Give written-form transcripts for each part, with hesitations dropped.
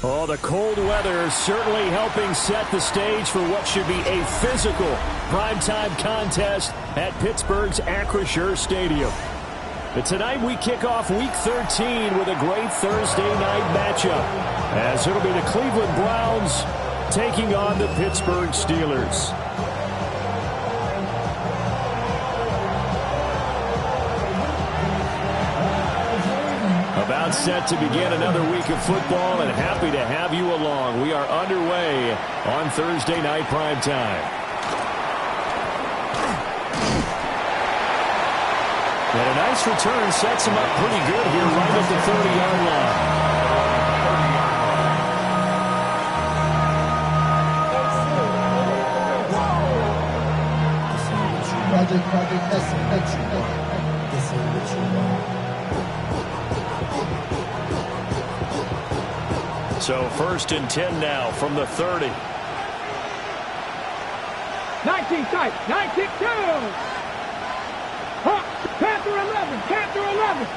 Oh, the cold weather is certainly helping set the stage for what should be a physical primetime contest at Pittsburgh's Acrisure Stadium. But tonight we kick off Week 13 with a great Thursday night matchup, as it'll be the Cleveland Browns taking on the Pittsburgh Steelers. About set to begin another week of football, and happy to have you along. We are underway on Thursday night primetime. And a nice return sets him up pretty good here right at the 30-yard line. So 1st and 10 now from the 30. 19 tight, 19 2. Panther 11, Panther 11.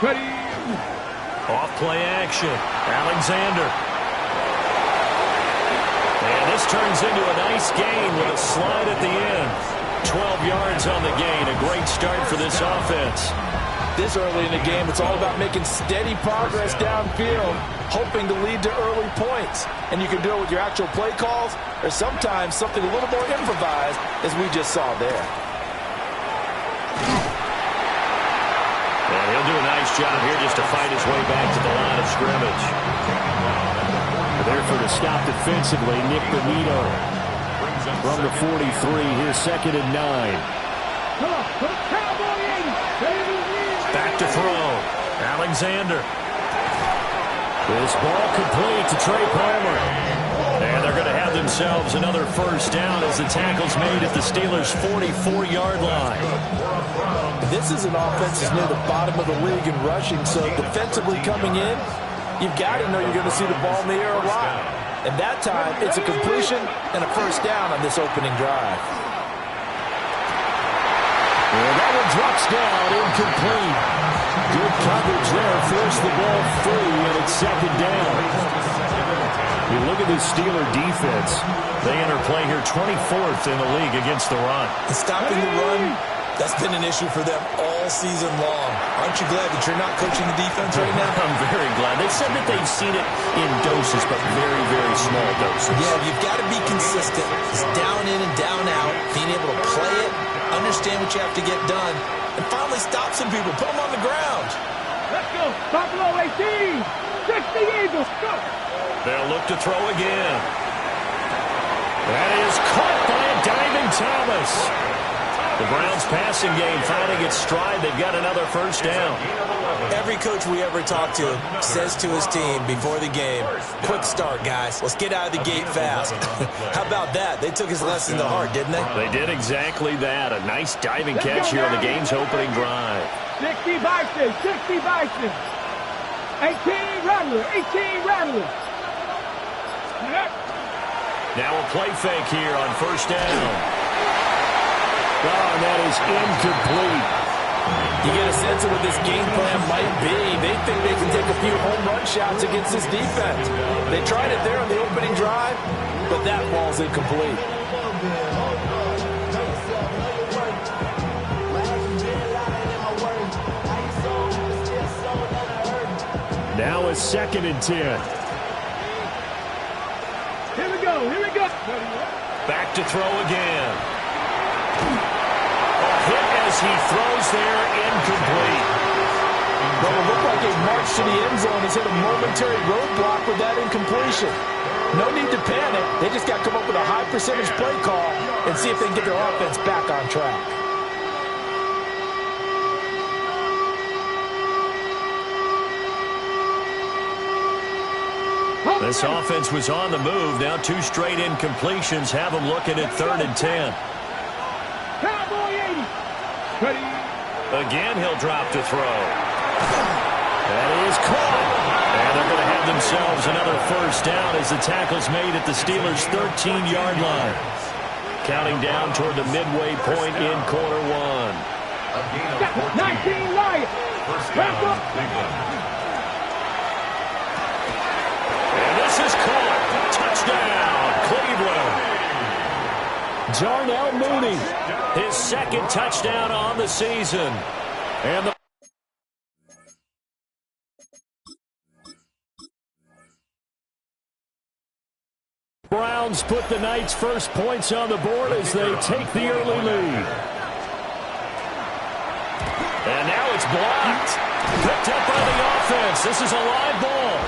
Ready. Off play action. Alexander. And this turns into a nice gain with a slide at the end. 12 yards on the gain. A great start for this offense. This early in the game, it's all about making steady progress downfield, hoping to lead to early points. And you can do it with your actual play calls, or sometimes something a little more improvised, as we just saw there. And he'll do a nice job here just to fight his way back to the line of scrimmage. Therefore, to stop defensively, Nick Benito from the 43. Here's 2nd and 9. Back to throw. Alexander. This ball complete to Trey Palmer. And they're going to have themselves another first down as the tackle's made at the Steelers' 44-yard line. This is an offense that's near the bottom of the league in rushing, so defensively coming in, you've got to know you're going to see the ball in the air a lot. And that time, it's a completion and a first down on this opening drive. Well, that one drops down, incomplete. Good coverage there, forced the ball free, and it's 2nd down. You look at this Steeler defense. They enter play here 24th in the league against the run. Stopping the run, that's been an issue for them all season long. Aren't you glad that you're not coaching the defense right now? I'm very glad. They said that they've seen it in doses, but very, very small doses. Yeah, you've got to be consistent. It's down in and down out, being able to play it, understand what you have to get done, and finally stop some people, put them on the ground. Let's go. Buffalo 18. 60 Eagles. Go. They'll look to throw again. That is caught by a diving Thomas. The Browns passing game finding its stride. They've got another first down. Every coach we ever talk to says to his team before the game, quick start, guys. Let's get out of the gate fast. How about that? They took his lesson to heart, didn't they? They did exactly that. A nice diving catch here on the game's opening drive. 60 Bison, 60 Bison. 18 Rattler, 18 Rattler. Now a play fake here on first down. Oh, and that is incomplete. You get a sense of what this game plan might be. They think they can take a few home run shots against this defense. They tried it there on the opening drive, but that ball's incomplete. Now a 2nd and 10. Here we go, here we go. Back to throw again. A hit as he throws there, incomplete. Well, it looked like a march to the end zone has hit a momentary roadblock with that incompletion. No need to panic. They just got to come up with a high percentage play call and see if they can get their offense back on track. This offense was on the move. Now 2 straight incompletions have them looking at 3rd and 10. Cowboy 80. Ready. Again, he'll drop to throw. That is caught. And they're going to have themselves another first down as the tackle's made at the Steelers' 13-yard line. Counting down toward the midway point in quarter 1. 19 Lions. This is caught. Touchdown, Cleveland. Darnell Mooney, his second touchdown on the season. And the Browns put the Knights' first points on the board as they take the early lead. And now it's blocked. Picked up by the offense. This is a live ball.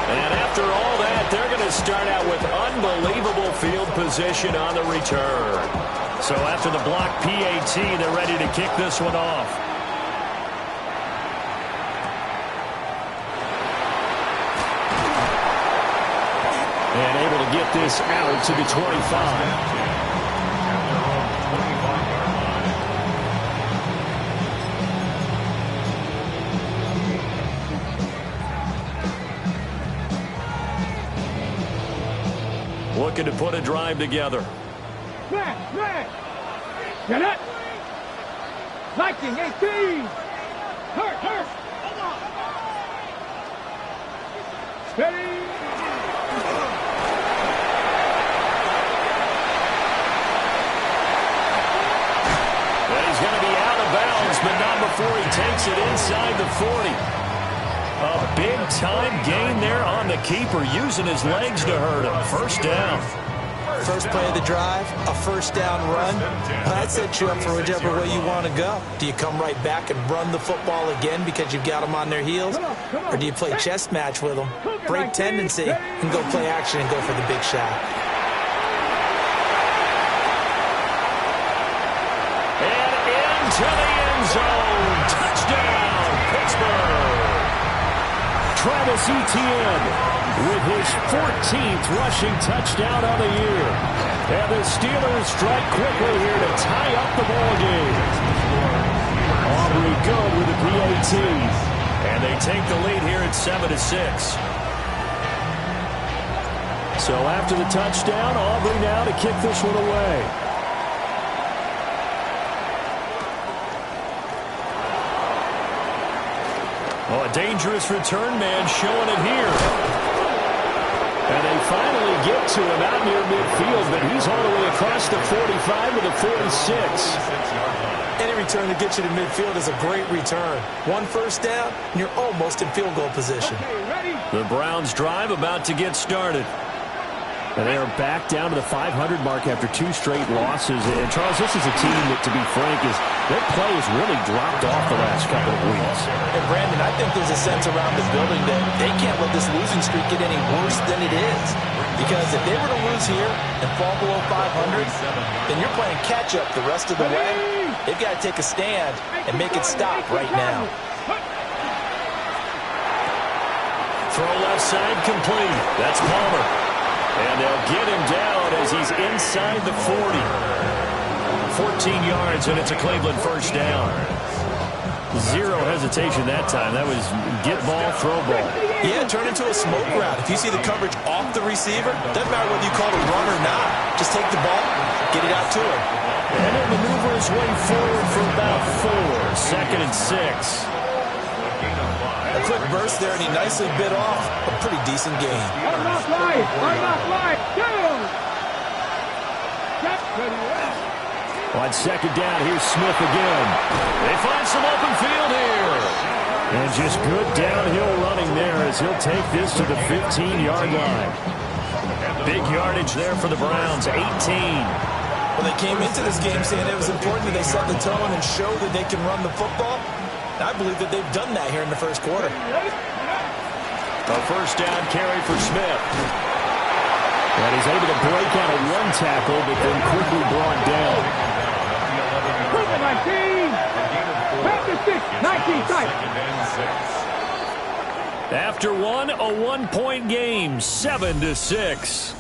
And after all that, they're going to start out with unbelievable field position on the return. So after the block PAT, they're ready to kick this one off. And able to get this out to the 25. Looking to put a drive together. Smash! Get it! Liking 18! Hurt! Steady! And he's going to be out of bounds, but not before he takes it inside the 40. A big-time gain there on the keeper, using his legs to hurt him. First down. First play of the drive, a first down run. That sets you up for whichever way you want to go. Do you come right back and run the football again because you've got them on their heels? Or do you play chess match with them, break tendency, and go play action and go for the big shot? And into the end zone. Touchdown, Pittsburgh. Travis Etienne with his 14th rushing touchdown of the year. And the Steelers strike quickly here to tie up the ball game. Aubrey good with the PAT. And they take the lead here at 7-6. So after the touchdown, Aubrey now to kick this one away. Oh, a dangerous return man showing it here. And they finally get to him out near midfield, but he's all the way across the 45 to the 46. Any return that gets you to midfield is a great return. One first down, and you're almost in field goal position. The Browns drive about to get started. And they are back down to the 500 mark after 2 straight losses. And, Charles, this is a team that, to be frank, their play has really dropped off the last couple of weeks. And, Brandon, I think there's a sense around the building that they can't let this losing streak get any worse than it is. Because if they were to lose here and fall below 500, then you're playing catch-up the rest of the way. They've got to take a stand and make it stop right now. Throw left side complete. That's Palmer. And they'll get him down as he's inside the 40. 14 yards, and it's a Cleveland first down. Zero hesitation that time. That was get ball, throw ball. Yeah, turn into a smoke route. If you see the coverage off the receiver, doesn't matter whether you call it a run or not. Just take the ball, get it out to him. And he'll maneuver his way forward for about 4. 2nd and 6. A quick burst there, and he nicely bit off a pretty decent gain. On 2nd down, here's Smith again. They find some open field here. And just good downhill running there as he'll take this to the 15-yard line. Big yardage there for the Browns, 18. Well, they came into this game saying it was important that they set the tone and show that they can run the football. I believe that they've done that here in the first quarter. A first down carry for Smith. And he's able to break out of 1 tackle, but then quickly brought down. 19, After one, a 1-point game, 7-6.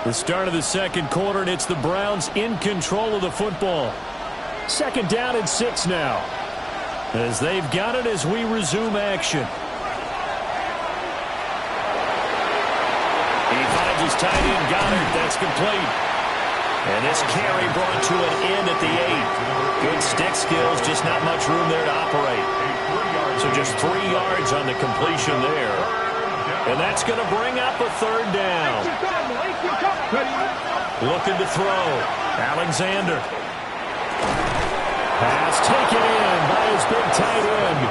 The start of the second quarter, and it's the Browns in control of the football. 2nd down and 6 now. As they've got it as we resume action. He finds his tight end, Goddard. That's complete. And this carry brought to an end at the 8. Good stick skills, just not much room there to operate. So just 3 yards on the completion there. And that's going to bring up a third down. Looking to throw. Alexander. Pass taken in by his big tight end.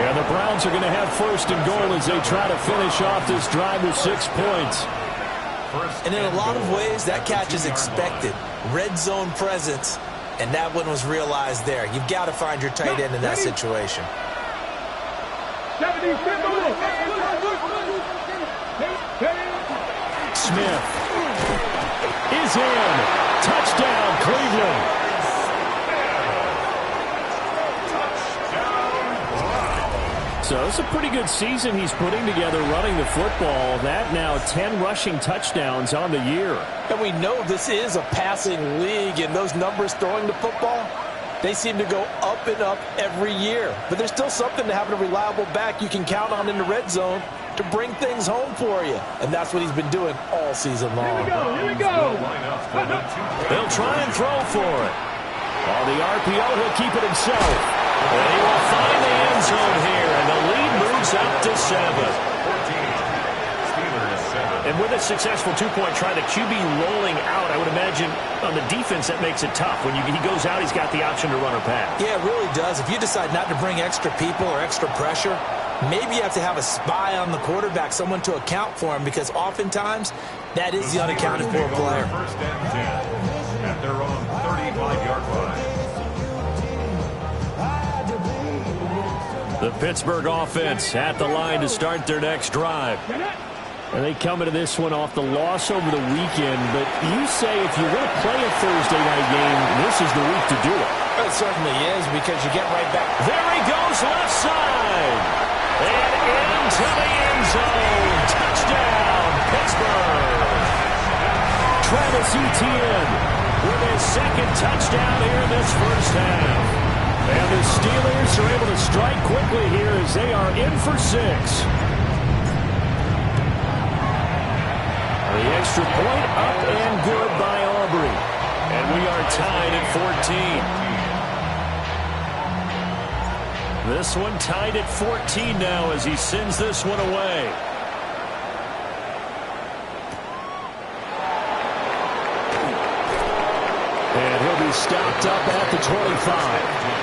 And the Browns are going to have first and goal as they try to finish off this drive with 6 points. And in a lot of ways, that catch is expected. Red zone presence, and that one was realized there. You've got to find your tight end in that situation. Smith is in. Touchdown, Cleveland. So it's a pretty good season he's putting together running the football. That now 10 rushing touchdowns on the year. And we know this is a passing league, and those numbers throwing the football, they seem to go up and up every year. But there's still something to having a reliable back you can count on in the red zone to bring things home for you. And that's what he's been doing all season long. Here we go. They'll try and throw for it. On the RPO, he'll keep it himself. And he will find the end zone here, and the lead moves up to 7. And with a successful two-point try, the QB rolling out, I would imagine on the defense that makes it tough. When he goes out, he's got the option to run or pass. Yeah, it really does. If you decide not to bring extra people or extra pressure, maybe you have to have a spy on the quarterback, someone to account for him, because oftentimes that is the unaccounted for player. First and 10 at their own 35-yard line. The Pittsburgh offense at the line to start their next drive. And they come into this one off the loss over the weekend. But you say if you're going to play a Thursday night game, this is the week to do it. It certainly is, because you get right back. There he goes, left side. And into the end zone. Touchdown, Pittsburgh. Travis Etienne with his second touchdown here in this first half. And the Steelers are able to strike quickly here as they are in for 6. The extra point up and good by Aubrey. And we are tied at 14. This one tied at 14 now as he sends this one away. And he'll be stopped up at the 25.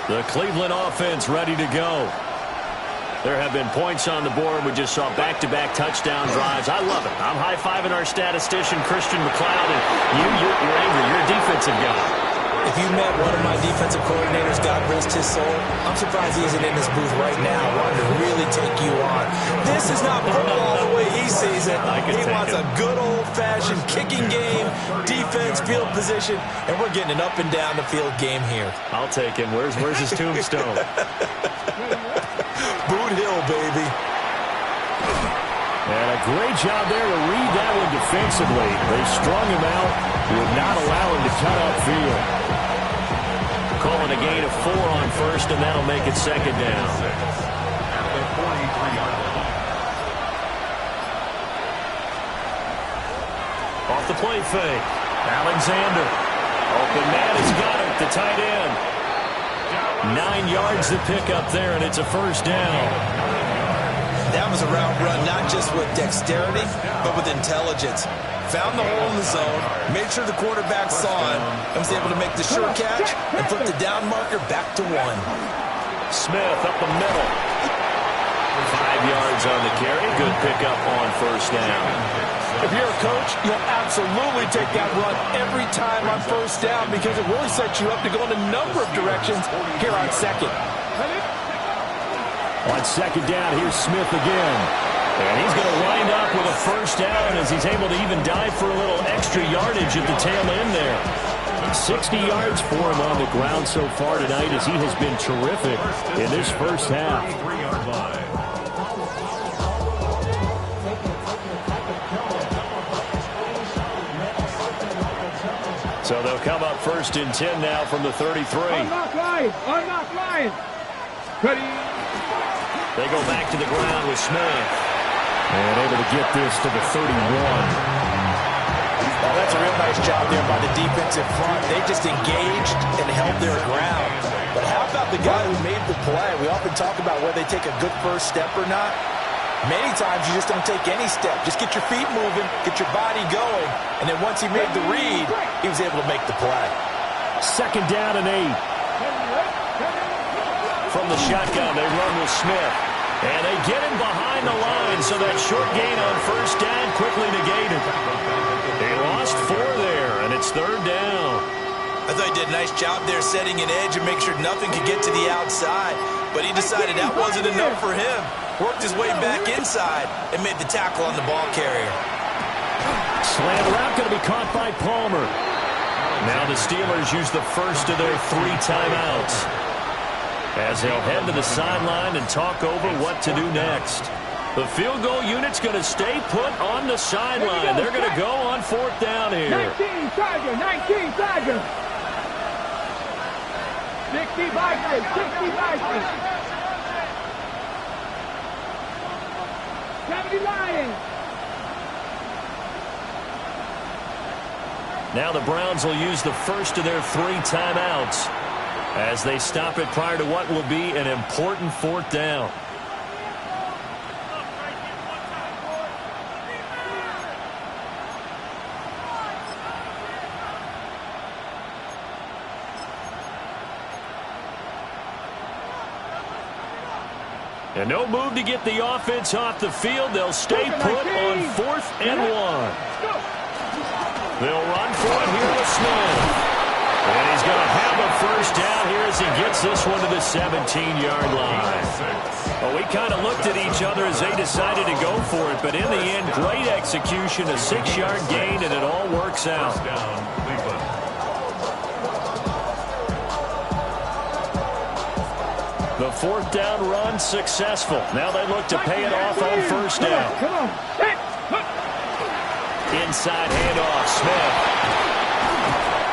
The Cleveland offense ready to go. There have been points on the board. We just saw back-to-back touchdown drives. I love it. I'm high-fiving our statistician, Christian McLeod, and you're angry. You're a defensive guy. If you met one of my defensive coordinators, God rest his soul, I'm surprised he isn't in this booth right now wanting to really take you on. This is not football the way he sees it. He wants a good old-fashioned kicking game, defense, field position, and we're getting an up and down the field game here. I'll take him. Where's his tombstone? Boot Hill, baby. And a great job there to read that one defensively. They strung him out, would not allow him to cut upfield. Calling a gain of 4 on first, and that'll make it second down. At the 43-yard line. Off the play fake. Alexander. Open man has got it, the tight end. 9 yards to pick up there, and it's a first down. That was a route run not just with dexterity, but with intelligence. Found the hole in the zone, made sure the quarterback saw him, and was able to make the sure catch and flip the down marker back to 1. Smith up the middle. 5 yards on the carry. Good pickup on first down. If you're a coach, you'll absolutely take that run every time on first down, because it really sets you up to go in a number of directions here on second. On second down, here's Smith again. And he's going to wind up with a first down as he's able to even dive for a little extra yardage at the tail end there. 60 yards for him on the ground so far tonight as he has been terrific in this first half. So they'll come up first and 10 now from the 33. Unlock line. Unlock line. Ready. They go back to the ground with Smith. And able to get this to the 31. Well, that's a real nice job there by the defensive front. They just engaged and held their ground. But how about the guy who made the play? We often talk about whether they take a good first step or not. Many times you just don't take any step. Just get your feet moving, get your body going, and then once he made the read, he was able to make the play. 2nd down and 8. From the shotgun, they run with Smith. And they get him behind the line, so that short gain on 1st down quickly negated. They lost 4 there, and it's 3rd down. I thought he did a nice job there setting an edge and make sure nothing could get to the outside. But he decided that wasn't enough for him. Worked his way back inside and made the tackle on the ball carrier. Slant route going to be caught by Palmer. Now the Steelers use the first of their 3 timeouts, as they'll head to the sideline and talk over what to do next. The field goal unit's going to stay put on the sideline. They're going to go on 4th down here. 19 Tiger, 19 Tiger. 60 Vikings, 60 Vikings. 70 Lions. Now the Browns will use the first of their 3 timeouts, as they stop it prior to what will be an important 4th down. And no move to get the offense off the field. They'll stay put on 4th and 1. They'll run for it here with Smith. And he's going to have a 1st down here as he gets this one to the 17-yard line. Well, we kind of looked at each other as they decided to go for it, but in the end, great execution, a 6-yard gain, and it all works out. The 4th down run successful. Now they look to pay it off on 1st down. Inside handoff, Smith.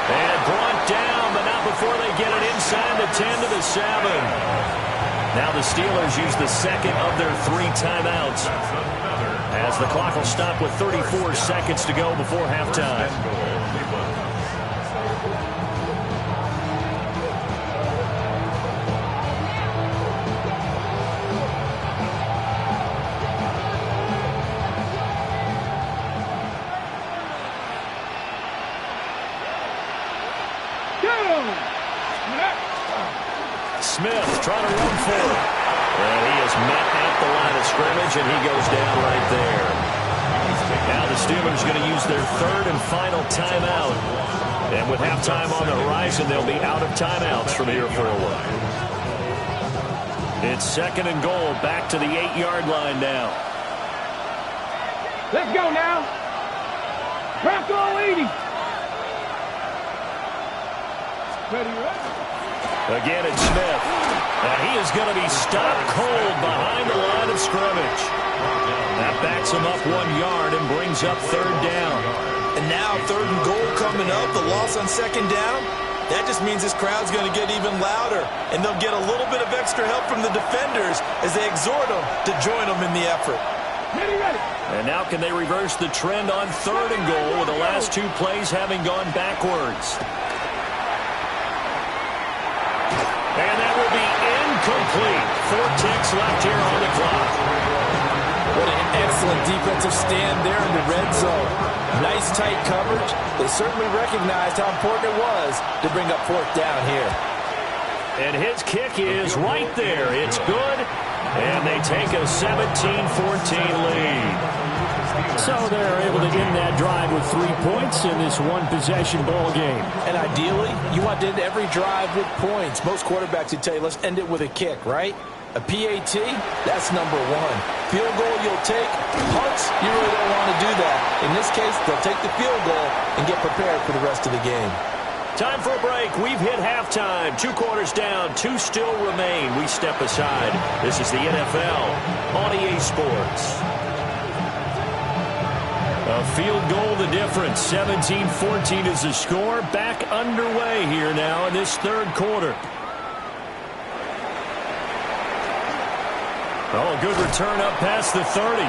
And brought down, but not before they get it inside the 10 to the 7. Now the Steelers use the 2nd of their 3 timeouts, as the clock will stop with 34 seconds to go before halftime. Smith trying to run for it. And he is met at the line of scrimmage, and he goes down right there. Now the Steelers are going to use their 3rd and final timeout. And with halftime on the horizon, they'll be out of timeouts from here forward. It's 2nd and goal, back to the 8-yard line now. Let's go now. Bronco 80. Ready? Again, it's Smith. Now he is going to be stopped cold behind the line of scrimmage. That backs him up 1 yard and brings up 3rd down. And now 3rd and goal coming up, the loss on 2nd down. That just means this crowd's going to get even louder, and they'll get a little bit of extra help from the defenders as they exhort them to join them in the effort. Ready. And now can they reverse the trend on 3rd and goal with the last 2 plays having gone backwards? And that will be incomplete. 4 ticks left here on the clock. What an excellent defensive stand there in the red zone. Nice tight coverage. They certainly recognized how important it was to bring up 4th down here. And his kick is right there. It's good. And they take a 17-14 lead. So they're able to end that drive with 3 points in this one-possession ball game. And ideally, you want to end every drive with points. Most quarterbacks would tell you, let's end it with a kick, right? A PAT, that's number 1. Field goal you'll take. Punts, you really don't want to do that. In this case, they'll take the field goal and get prepared for the rest of the game. Time for a break. We've hit halftime. 2 quarters down. 2 still remain. We step aside. This is the NFL on EA Sports. A field goal the difference. 17-14 is the score. Back underway here now in this 3rd quarter. Oh, a good return up past the 30.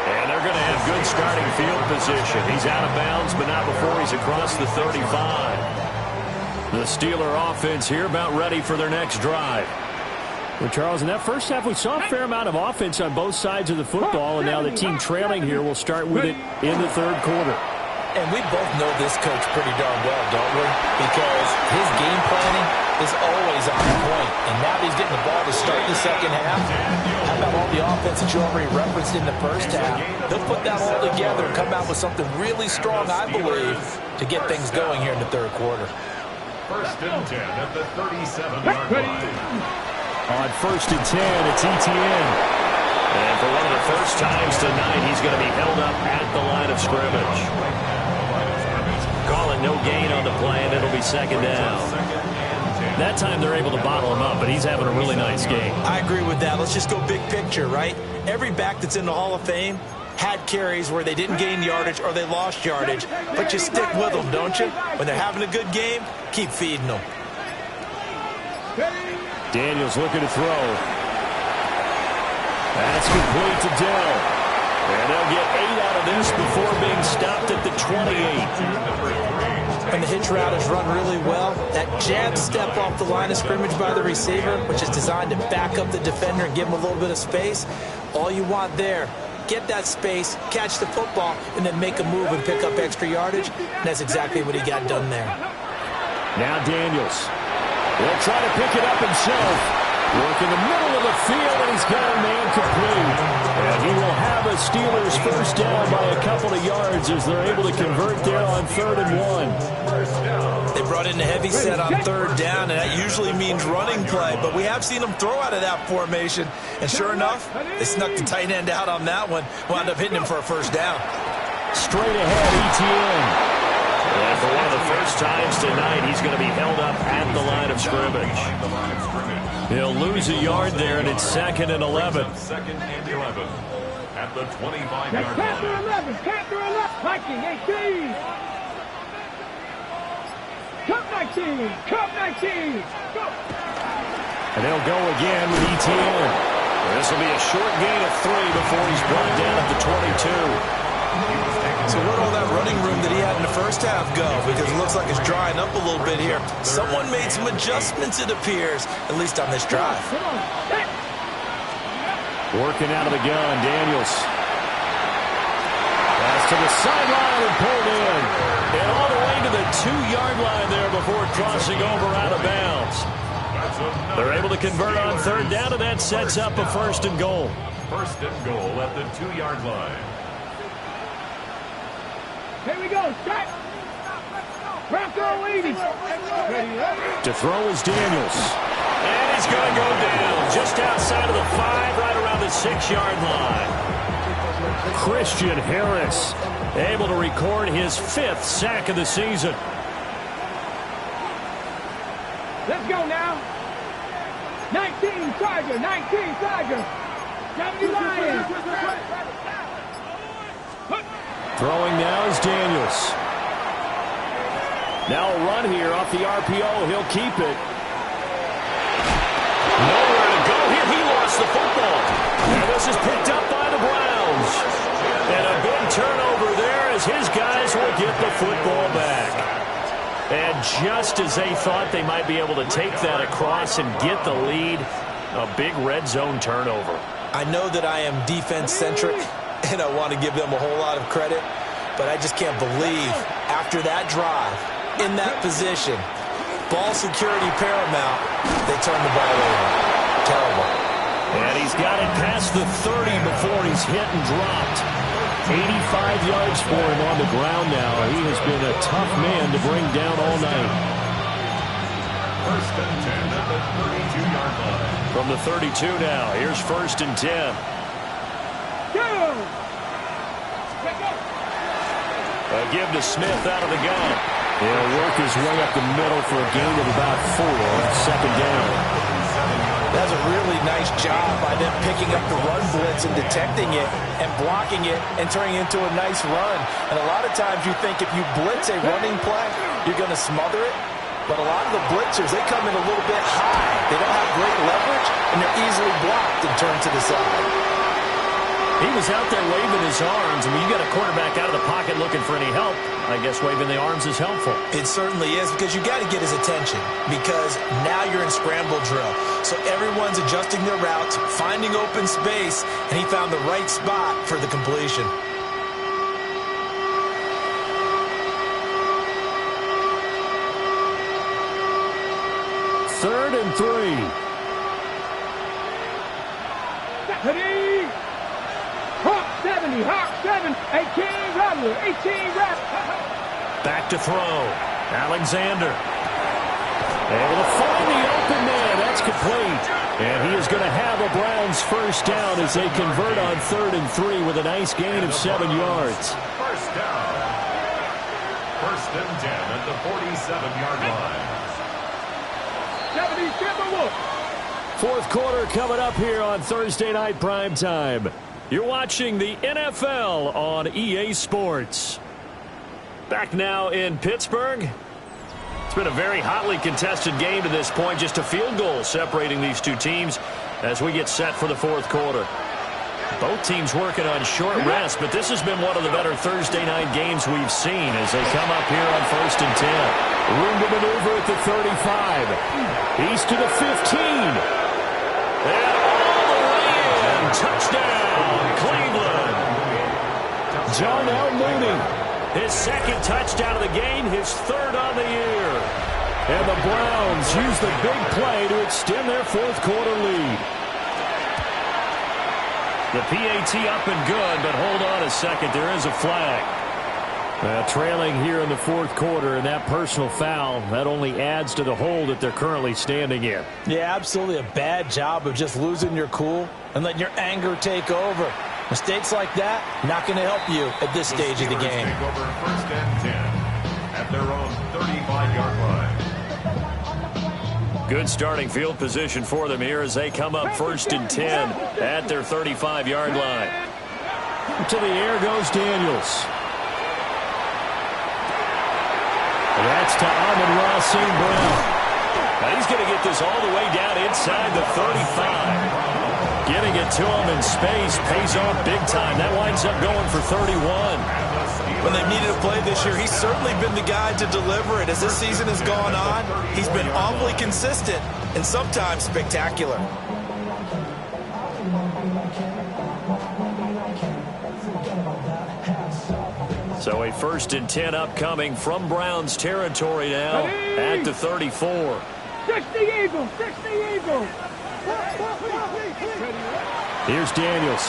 And they're going to have good starting field position. He's out of bounds, but not before he's across the 35. The Steeler offense here about ready for their next drive. Well, Charles, in that first half, we saw a fair amount of offense on both sides of the football, and now the team trailing here will start with it in the third quarter. And we both know this coach pretty darn well, don't we? Because his game planning is always on point. And now he's getting the ball to start the second half. How about all the offense that you already referenced in the first half? He'll put that all together and come out with something really strong, I believe, to get things going here in the third quarter. First and 10 at the 37-yard line. On first and 10, it's Etienne. And for one of the first times tonight, he's going to be held up at the line of scrimmage. Calling no gain on the play, and it'll be second down. That time they're able to bottle him up, but he's having a really nice game. I agree with that. Let's just go big picture, right? Every back that's in the Hall of Fame had carries where they didn't gain yardage or they lost yardage, but you stick with them, don't you? When they're having a good game, keep feeding them. Daniels looking to throw. That's complete to Dell. And they'll get 8 out of this before being stopped at the 28. And the hitch route is run really well. That jab step off the line of scrimmage by the receiver, which is designed to back up the defender and give him a little bit of space. All you want there, get that space, catch the football, and then make a move and pick up extra yardage. And that's exactly what he got done there. Now Daniels. He'll try to pick it up himself. Work in the middle of the field, and he's got a man complete. And he will have a Steelers first down by a couple of yards as they're able to convert there on 3rd and 1. They brought in the heavy set on 3rd down, and that usually means running play. But we have seen them throw out of that formation. And sure enough, they snuck the tight end out on that one. Wound up hitting him for a first down. Straight ahead, Etienne. And for one of the first times tonight, he's going to be held up at the line of scrimmage. He'll lose a yard there, and it's 2nd and 11. 2nd and 11 at the 25-yard line. Panther 11, Panther 11, Viking 18. Cup 19, Cup 19. Go. And they'll go again with Etienne. This will be a short gain of 3 before he's brought down at the 22. So where'd all that running room that he had in the first half go? Because it looks like it's drying up a little bit here. Someone made some adjustments, it appears, at least on this drive. Working out of the gun, Daniels. Pass to the sideline and pulled in. And all the way to the 2-yard line there before crossing over out of bounds. They're able to convert on 3rd down, and that sets up a 1st and goal. 1st and goal at the 2-yard line. Here we go, strike. Panther leading. To throw is Daniels. And he's going to go down just outside of the 5, right around the 6-yard line. Christian Harris able to record his 5th sack of the season. Let's go now. 19 Tiger, 19 Tiger. 70 Lions. Throwing now is Daniels. Now a run here off the RPO. He'll keep it. Nowhere to go here. He lost the football. And this is picked up by the Browns. And a big turnover there as his guys will get the football back. And just as they thought they might be able to take that across and get the lead, a big red zone turnover. I know that I am defense-centric, and I want to give them a whole lot of credit, but I just can't believe after that drive, in that position, ball security paramount, they turn the ball over. Terrible. And he's got it past the 30 before he's hit and dropped. 85 yards for him on the ground now. He has been a tough man to bring down all night. 1st and 10 at the 32-yard line. From the 32 now, here's 1st and 10. A give to Smith out of the gun. He'll work his way up the middle for a gain of about 4 on 2nd down. That's a really nice job by them picking up the run blitz and detecting it and blocking it and turning it into a nice run. And a lot of times you think if you blitz a running play, you're going to smother it. But a lot of the blitzers, they come in a little bit high. They don't have great leverage, and they're easily blocked and turned to the side. He was out there waving his arms. I mean, you got a quarterback out of the pocket looking for any help. I guess waving the arms is helpful. It certainly is, because you got to get his attention, because now you're in scramble drill. So everyone's adjusting their routes, finding open space, and he found the right spot for the completion. Third and 3. Ready? Hawk 70, Hawk 7, 18 rubber, 18 rep. Back to throw. Alexander. Able to find the open man. That's complete. And he is going to have a Browns first down as they convert on 3rd and 3 with a nice gain of 7 yards. First down. First and 10 at the 47-yard line. 77. Fourth quarter coming up here on Thursday Night Primetime. You're watching the NFL on EA Sports. Back now in Pittsburgh. It's been a very hotly contested game to this point. Just a field goal separating these two teams as we get set for the fourth quarter. Both teams working on short rest, but this has been one of the better Thursday night games we've seen as they come up here on 1st and 10. Room to maneuver at the 35. He's to the 15. And all the way in. Touchdown, Cleveland. Darnell Mooney. His second touchdown of the game, his third on the year. And the Browns use the big play to extend their fourth quarter lead. The PAT up and good, but hold on a second. There is a flag. Trailing here in the fourth quarter, and that personal foul, that only adds to the hole that they're currently standing in. Yeah, absolutely a bad job of just losing your cool and letting your anger take over. Mistakes like that, not going to help you at this stage of the game. Take over 1st and 10 at their own 35-yard line. Good starting field position for them here as they come up 1st and 10 at their 35-yard line. To the air goes Daniels. That's to Amon-Ra St. Brown. Now he's going to get this all the way down inside the 35. Getting it to him in space pays off big time. That winds up going for 31. When they've needed a play this year, he's certainly been the guy to deliver it. As this season has gone on, he's been awfully consistent and sometimes spectacular. So a 1st and 10 upcoming from Browns territory now at the 34. 60 Eagles, 60 Eagles. Here's Daniels.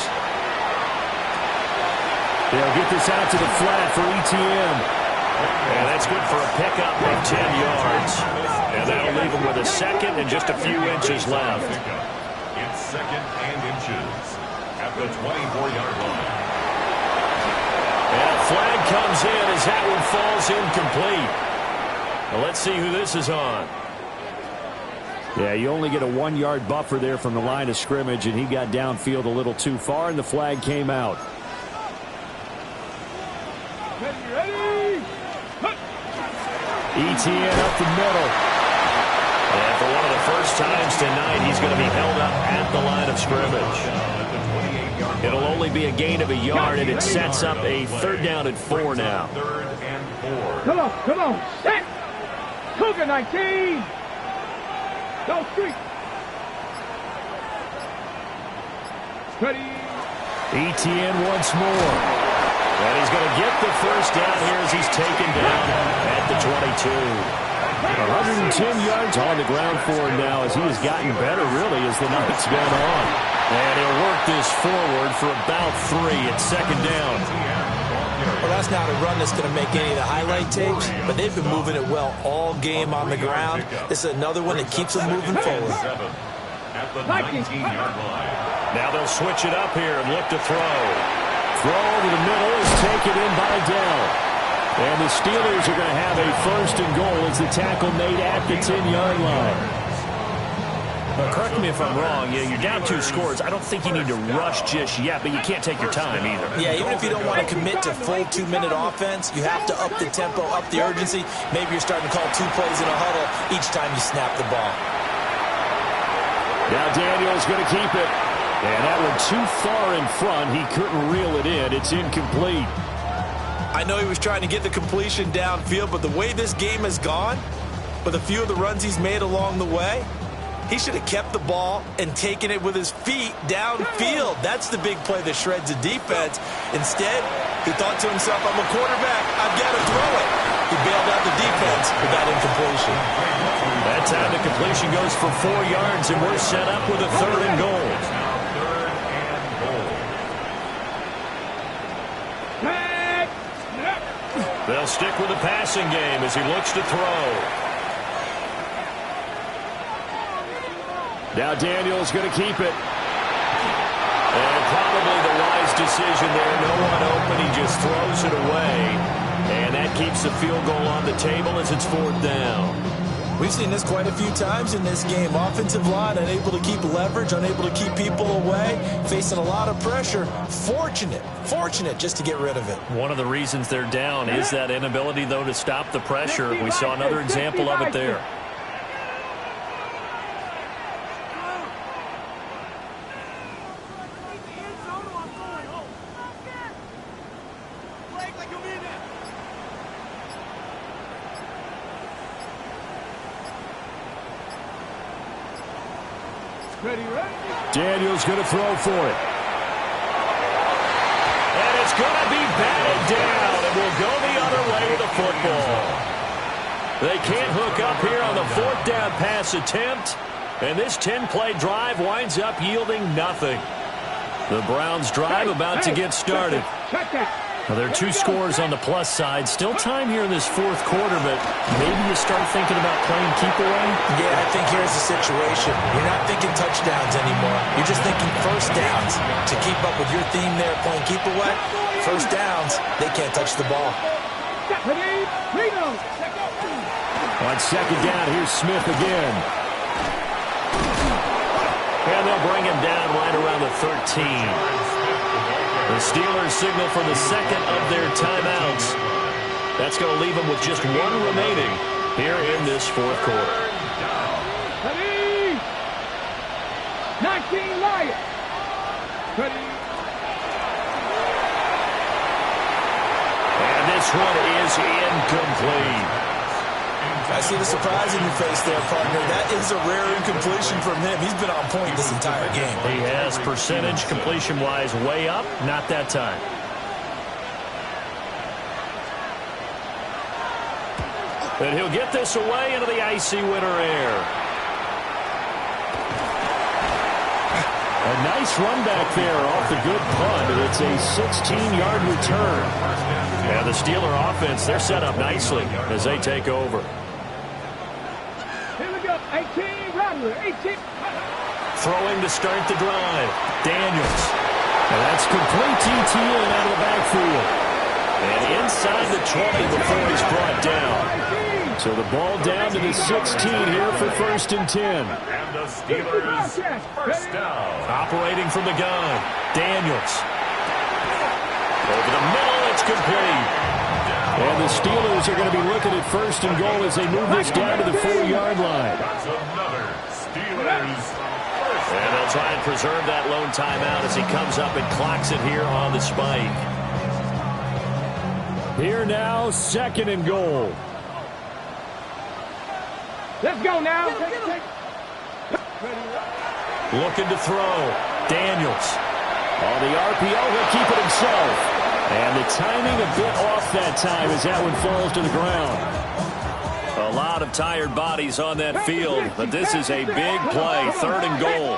They'll get this out to the flat for ETN. And that's good for a pickup of 10 yards. And that'll leave him with a second and just a few inches left. It's 2nd and inches at the 24-yard line. And a flag comes in as that one falls incomplete. Well, let's see who this is on. Yeah, you only get a 1-yard buffer there from the line of scrimmage, and he got downfield a little too far, and the flag came out. Ready? ETN up the middle. And for one of the first times tonight, he's going to be held up at the line of scrimmage. It'll only be a gain of a yard, and it sets up a 3rd down and 4 now. 3rd and 4. Come on, set. Cougar 19. Go street. Ready. ETN once more. And he's going to get the first down here as he's taken down at the 22. 110 yards on the ground for him now as he has gotten better, really, as the night's gone on. And he'll work this forward for about 3 at 2nd down. Well, that's not a run that's going to make any of the highlight tapes, but they've been moving it well all game on the ground. This is another one that keeps them moving forward. At the 19-yard line. Now they'll switch it up here and look to throw. Throw over the middle is taken in by Dell. And the Steelers are going to have a 1st and goal as the tackle made at the 10-yard line. Well, correct me if I'm wrong. Yeah, you're down 2 scores. I don't think you need to rush just yet, but you can't take your time either. Yeah, even if you don't want to commit to full 2-minute offense, you have to up the tempo, up the urgency. Maybe you're starting to call 2 plays in a huddle each time you snap the ball. Now Daniel's going to keep it. And that one too far in front. He couldn't reel it in. It's incomplete. I know he was trying to get the completion downfield, but the way this game has gone, with a few of the runs he's made along the way, he should have kept the ball and taken it with his feet downfield. That's the big play that shreds the defense. Instead, he thought to himself, I'm a quarterback, I've got to throw it. He bailed out the defense with that incompletion. That time the completion goes for 4 yards, and we're set up with a 3rd and goal. They'll stick with the passing game as he looks to throw. Now Daniel's going to keep it. And probably the wise decision there. No one open. He just throws it away. And that keeps the field goal on the table as it's 4th down. We've seen this quite a few times in this game. Offensive line unable to keep leverage, unable to keep people away, facing a lot of pressure. Fortunate just to get rid of it. One of the reasons they're down is that inability, though, to stop the pressure. We saw another example of it there. Daniel's going to throw for it. And it's going to be batted down, and we'll go the other way with the football. They can't hook up here on the 4th down pass attempt, and this 10-play drive winds up yielding nothing. The Browns' drive about to get started. Now, there are 2 scores on the plus side. Still time here in this 4th quarter, but maybe you start thinking about playing keep away? Yeah, I think here's the situation. You're not thinking touchdowns anymore. You're just thinking first downs. To keep up with your theme there, playing keep away, first downs, they can't touch the ball. On 2nd down, here's Smith again. And they'll bring him down right around the 13. The Steelers signal for the 2nd of their timeouts. That's going to leave them with just 1 remaining here in this 4th quarter. 19 Lions. And this one is incomplete. I see the surprise in your face there, partner. That is a rare incompletion from him. He's been on point this entire game. He has percentage completion-wise way up. Not that time. And he'll get this away into the icy winter air. A nice run back there off the good punt, and it's a 16-yard return. And the Steeler offense, they're set up nicely as they take over. Here we go. 18, Rattler, 18. Throwing to start the drive. Daniels. And that's complete TTN out of the backfield. And inside the 20 before he's brought down. So the ball down to the 16 here for 1st and 10. And the Steelers first down. Operating from the gun. Daniels. Over the middle, it's complete. And the Steelers are going to be looking at 1st and goal as they move this down to the 4-yard line. That's another Steelers. And they'll try and preserve that lone timeout as he comes up and clocks it here on the spike. Here now, 2nd and goal. Let's go now. Looking to throw. Daniels. On the RPO, he'll keep it himself. And the timing a bit off that time as that one falls to the ground. A lot of tired bodies on that field, but this is a big play. 3rd and goal.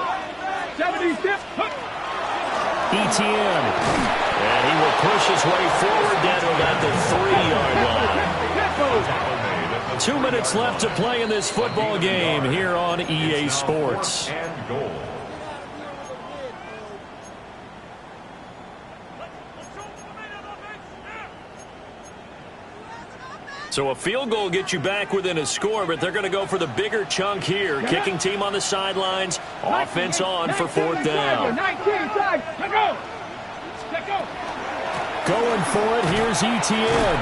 ETN. And he will push his way forward down to about the 3-yard line. 2 minutes left to play in this football game here on EA Sports. And goal. So a field goal gets you back within a score, but they're going to go for the bigger chunk here. Kicking team on the sidelines. Offense on for 4th down. Going for it. Here's ETN.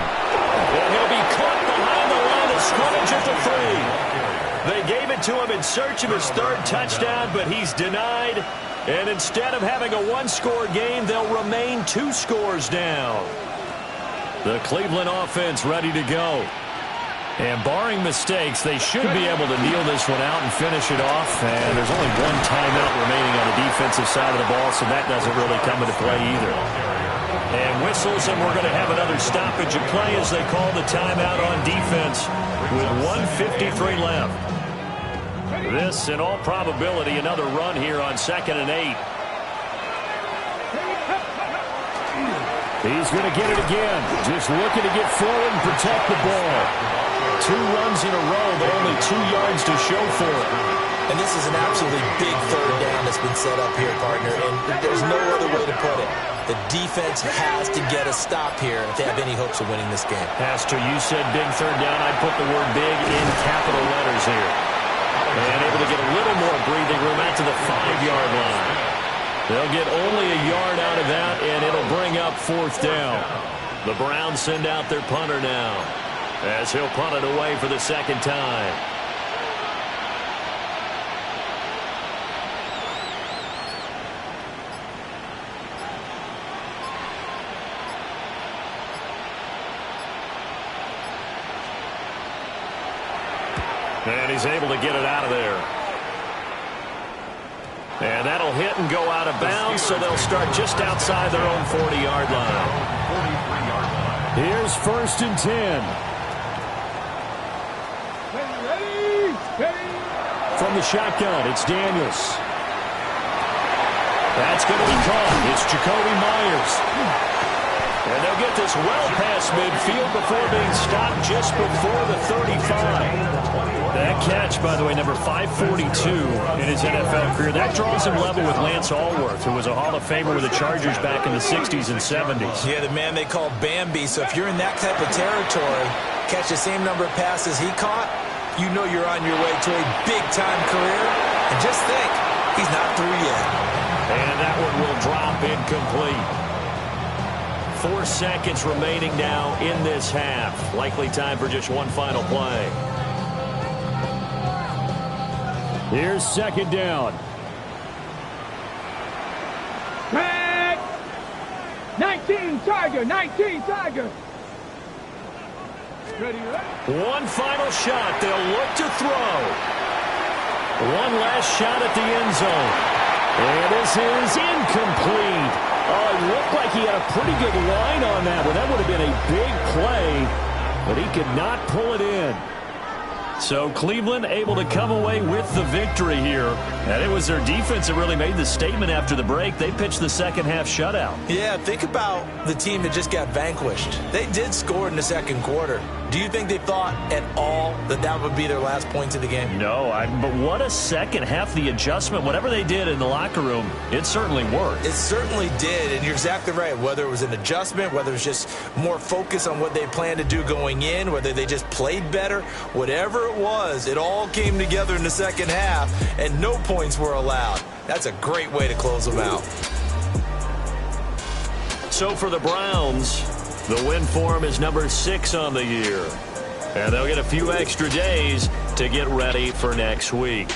And he'll be caught behind the line of scrimmage at the 3. They gave it to him in search of his 3rd touchdown, but he's denied. And instead of having a one-score game, they'll remain 2 scores down. The Cleveland offense ready to go. And barring mistakes, they should be able to kneel this one out and finish it off. And there's only 1 timeout remaining on the defensive side of the ball, so that doesn't really come into play either. And whistles, and we're going to have another stoppage of play as they call the timeout on defense with 1:53 left. This, in all probability, another run here on 2nd and 8. He's going to get it again. Just looking to get forward and protect the ball. 2 runs in a row, but only 2 yards to show for it. And this is an absolutely big 3rd down that's been set up here, partner, and there's no other way to put it. The defense has to get a stop here if they have any hopes of winning this game. Pastor, you said big 3rd down. I'd put the word big in capital letters here. And able to get a little more breathing room out to the 5-yard line. They'll get only a yard out of that, and it'll bring up 4th down. The Browns send out their punter now, as he'll punt it away for the 2nd time. And he's able to get it out of there. And that'll hit and go out of bounds, so they'll start just outside their own 40-yard line. Here's 1st and 10. From the shotgun, it's Daniels. That's going to be caught. It's Jacoby Myers. And they'll get this well past midfield before being stopped just before the 35. That catch, by the way, number 542 in his NFL career. That draws him level with Lance Allworth, who was a Hall of Famer with the Chargers back in the 60s and 70s. Yeah, the man they call Bambi. So if you're in that type of territory, catch the same number of passes he caught, you know you're on your way to a big-time career. And just think, he's not through yet. And that one will drop incomplete. 4 seconds remaining now in this half. Likely time for just one final play. Here's 2nd down. 19 Tiger, 19 Tiger. Ready, ready. One final shot. They'll look to throw. One last shot at the end zone. And this is incomplete. Oh, it looked like he had a pretty good line on that one. That would have been a big play, but he could not pull it in. So Cleveland able to come away with the victory here. And it was their defense that really made the statement after the break. They pitched the 2nd half shutout. Yeah, think about the team that just got vanquished. They did score in the 2nd quarter. Do you think they thought at all that that would be their last points of the game? No, but what a 2nd half. The adjustment, whatever they did in the locker room, it certainly worked. It certainly did, and you're exactly right. Whether it was an adjustment, whether it was just more focus on what they planned to do going in, whether they just played better, whatever it was, it all came together in the 2nd half, and no points were allowed. That's a great way to close them out. So for the Browns, the win for them is number 6 on the year. And they'll get a few extra days to get ready for next week.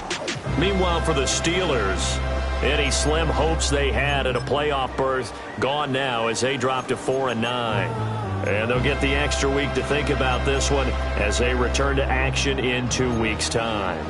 Meanwhile, for the Steelers, any slim hopes they had at a playoff berth gone now as they drop to 4-9. And they'll get the extra week to think about this one as they return to action in 2 weeks' time.